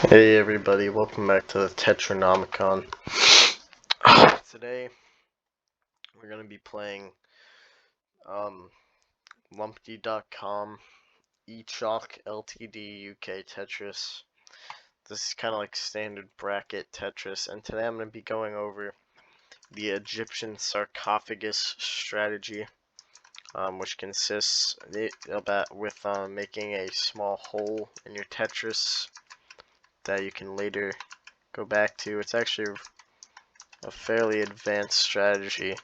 Hey everybody, welcome back to the Tetronomicon. Today we're going to be playing Lumpty.com eChalk LTD UK Tetris. This is kind of like standard bracket Tetris, and today I'm going to be going over the Egyptian sarcophagus strategy, which consists with making a small hole in your Tetris that you can later go back to. It's actually a fairly advanced strategy,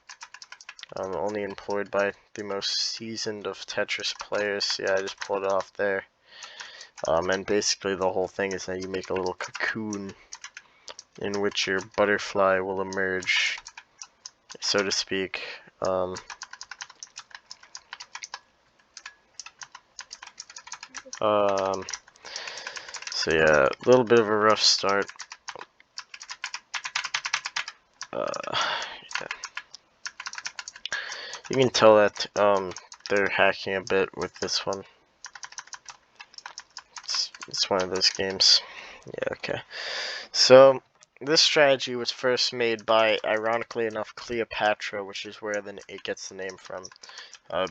only employed by the most seasoned of Tetris players. Yeah, I just pulled it off there. And basically the whole thing is that you make a little cocoon in which your butterfly will emerge, so to speak. So yeah, a little bit of a rough start. Yeah. You can tell that they're hacking a bit with this one. It's one of those games. Yeah, okay. So this strategy was first made by, ironically enough, Cleopatra, which is where it gets the name from,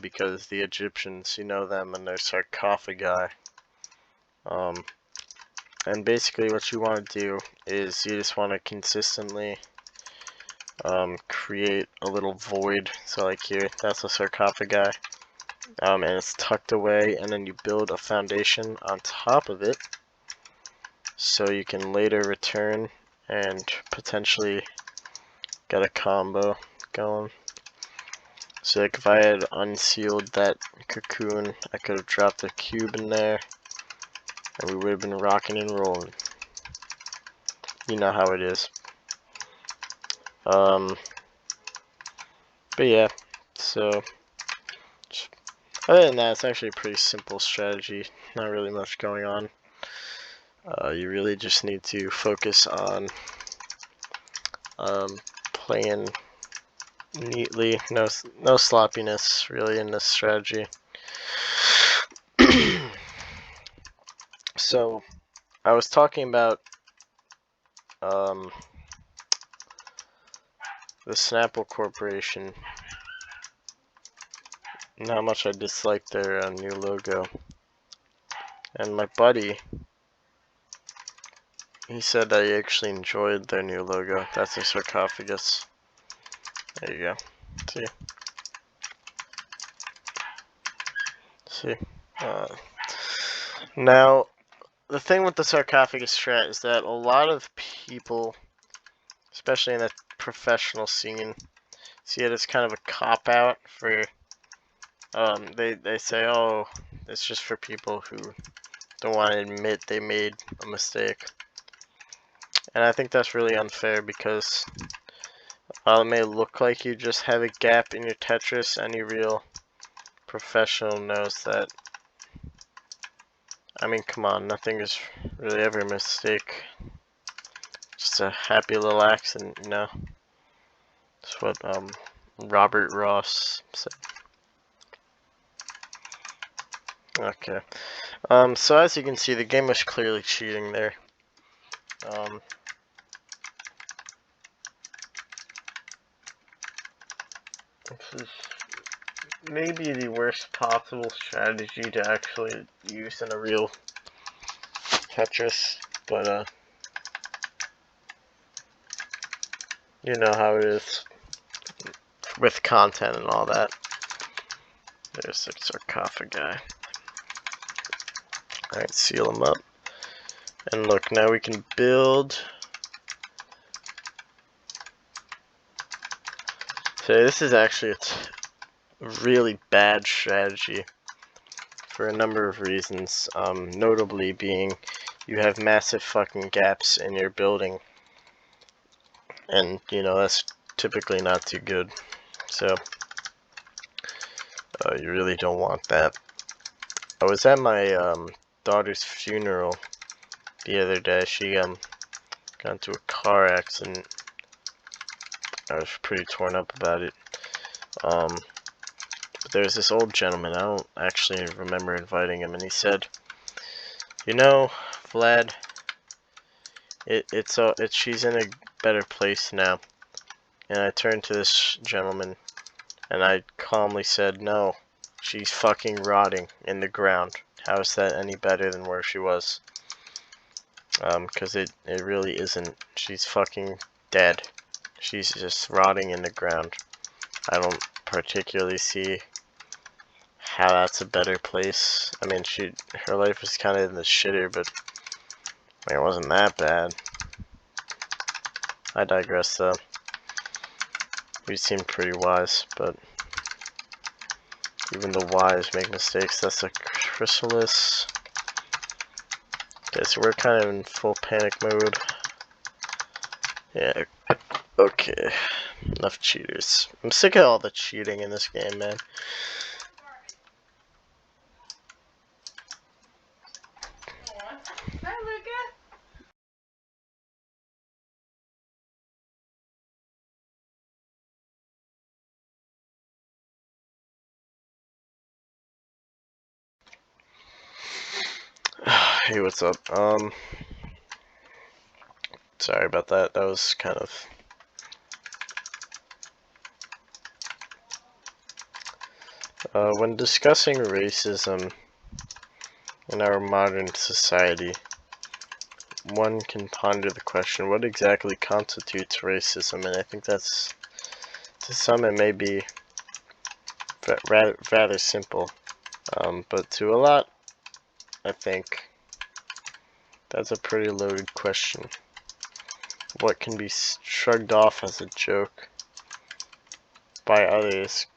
because the Egyptians, you know them and their sarcophagi. And basically what you want to do is you just want to consistently create a little void. So like here, that's a sarcophagi, and it's tucked away, and then you build a foundation on top of it so you can later return and potentially get a combo going. So like if I had unsealed that cocoon, I could have dropped a cube in there and we would have been rocking and rolling. You know how it is. But yeah, so other than that, it's actually a pretty simple strategy. Not really much going on. You really just need to focus on playing neatly. No sloppiness really in this strategy. So I was talking about the Snapple Corporation and how much I disliked their new logo. And my buddy, he said that he actually enjoyed their new logo. That's a sarcophagus. There you go. See? Now, the thing with the sarcophagus strat is that a lot of people, especially in the professional scene, see it as kind of a cop-out for, they say, oh, it's just for people who don't want to admit they made a mistake. And I think that's really unfair because while it may look like you just have a gap in your Tetris, any real professional knows that. I mean, come on, nothing is really ever a mistake. Just a happy little accident, you know? That's what Robert Ross said. Okay. So as you can see, the game was clearly cheating there. This is maybe the worst possible strategy to actually use in a real Tetris, but you know how it is with content and all that. There's the sarcophagi. Alright, seal them up. And look, now we can build. So this is actually a really bad strategy for a number of reasons. Notably being you have massive fucking gaps in your building. And, you know, that's typically not too good. So, you really don't want that. I was at my daughter's funeral the other day. She got into a car accident. I was pretty torn up about it. But there's this old gentleman, I don't actually remember inviting him, and he said, you know, Vlad, she's in a better place now. And I turned to this gentleman and I calmly said, no, she's fucking rotting in the ground. How is that any better than where she was? Because it really isn't. She's fucking dead. She's just rotting in the ground. I don't particularly see how that's a better place. I mean, her life was kind of in the shitter, but I mean, it wasn't that bad. I digress though. We seem pretty wise, but even the wise make mistakes. That's a chrysalis. Okay, so we're kind of in full panic mode. Yeah, okay. Enough cheaters. I'm sick of all the cheating in this game, man. Hey, what's up? Sorry about that. That was kind of... when discussing racism in our modern society, one can ponder the question, what exactly constitutes racism? And I think that's, to some it may be rather simple, but to a lot, I think that's a pretty loaded question. What can be shrugged off as a joke by others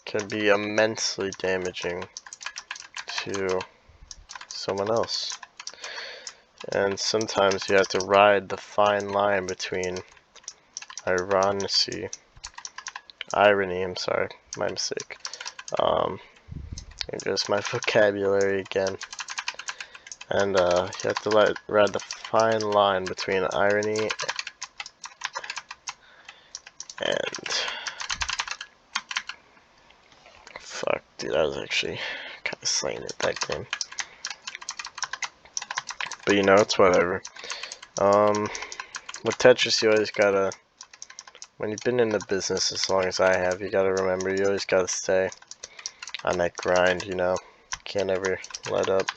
can be immensely damaging to someone else. And sometimes you have to ride the fine line between irony, I'm sorry, my mistake. Just my vocabulary again. And you have to ride the fine line between irony and... Fuck, dude, I was actually kind of slaying it that game. But you know, it's whatever. With Tetris, you always gotta... When you've been in the business as long as I have, you gotta remember, you always gotta stay on that grind, you know? Can't ever let up.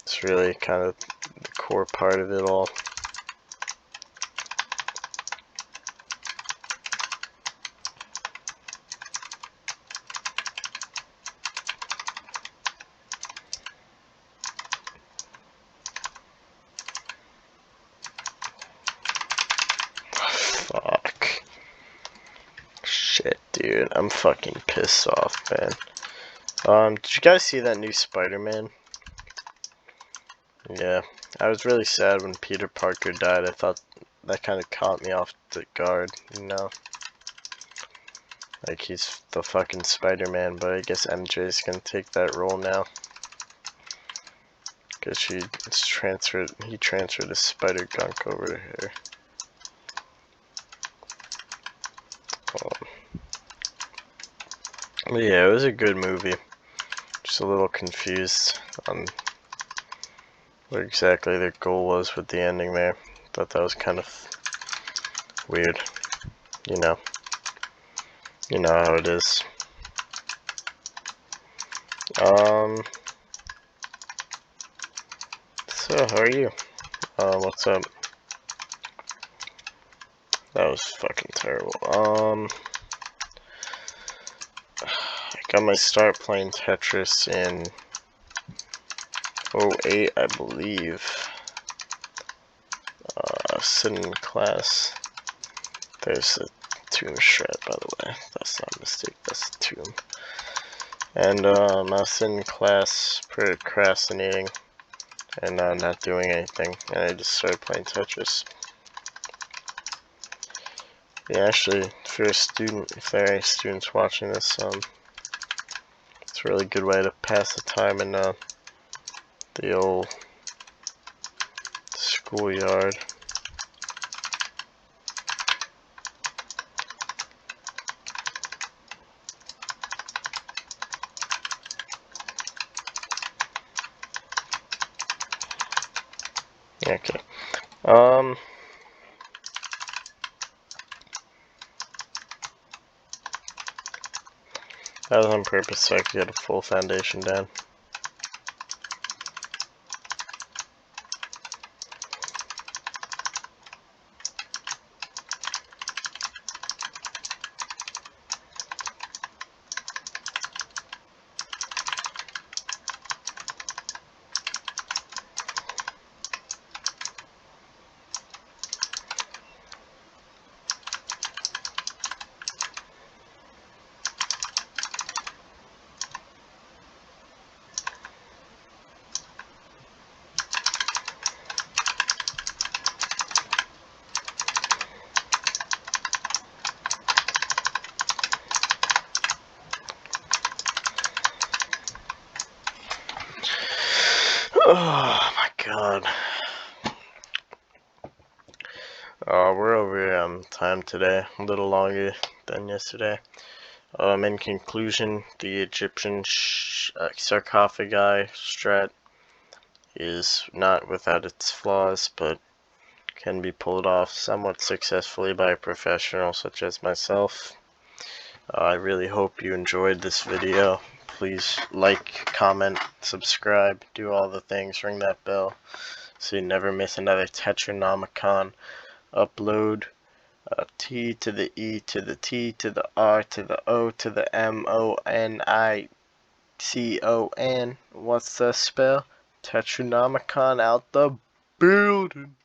It's really kind of the core part of it all. Fuck. Shit, dude. I'm fucking pissed off, man. Did you guys see that new Spider-Man? Yeah, I was really sad when Peter Parker died. I thought that kind of caught me off the guard, you know? Like, he's the fucking Spider-Man, but I guess MJ's gonna take that role now. Because he transferred his Spider-Gunk over to her. But yeah, it was a good movie. Just a little confused on what exactly their goal was with the ending there. Thought that was kind of weird. You know how it is. So how are you? What's up? That was fucking terrible. I got my start playing Tetris in 08, I believe. Sitting in class. There's a tomb shred, by the way. That's not a mistake, that's a tomb. And I was sitting in class, procrastinating, and not doing anything. And I just started playing Tetris. Yeah, actually, if you're a student, if there are any students watching this, it's a really good way to pass the time in the old schoolyard. Okay. That was on purpose so I could get a full foundation down. Oh my god. We're over time today, a little longer than yesterday. In conclusion, the Egyptian sarcophagi strat is not without its flaws, but can be pulled off somewhat successfully by a professional such as myself. I really hope you enjoyed this video. Please like, comment, subscribe, do all the things, ring that bell so you never miss another Tetronomicon upload. T to the E to the T to the R to the O to the MONICON. What's the spell? Tetronomicon out the building.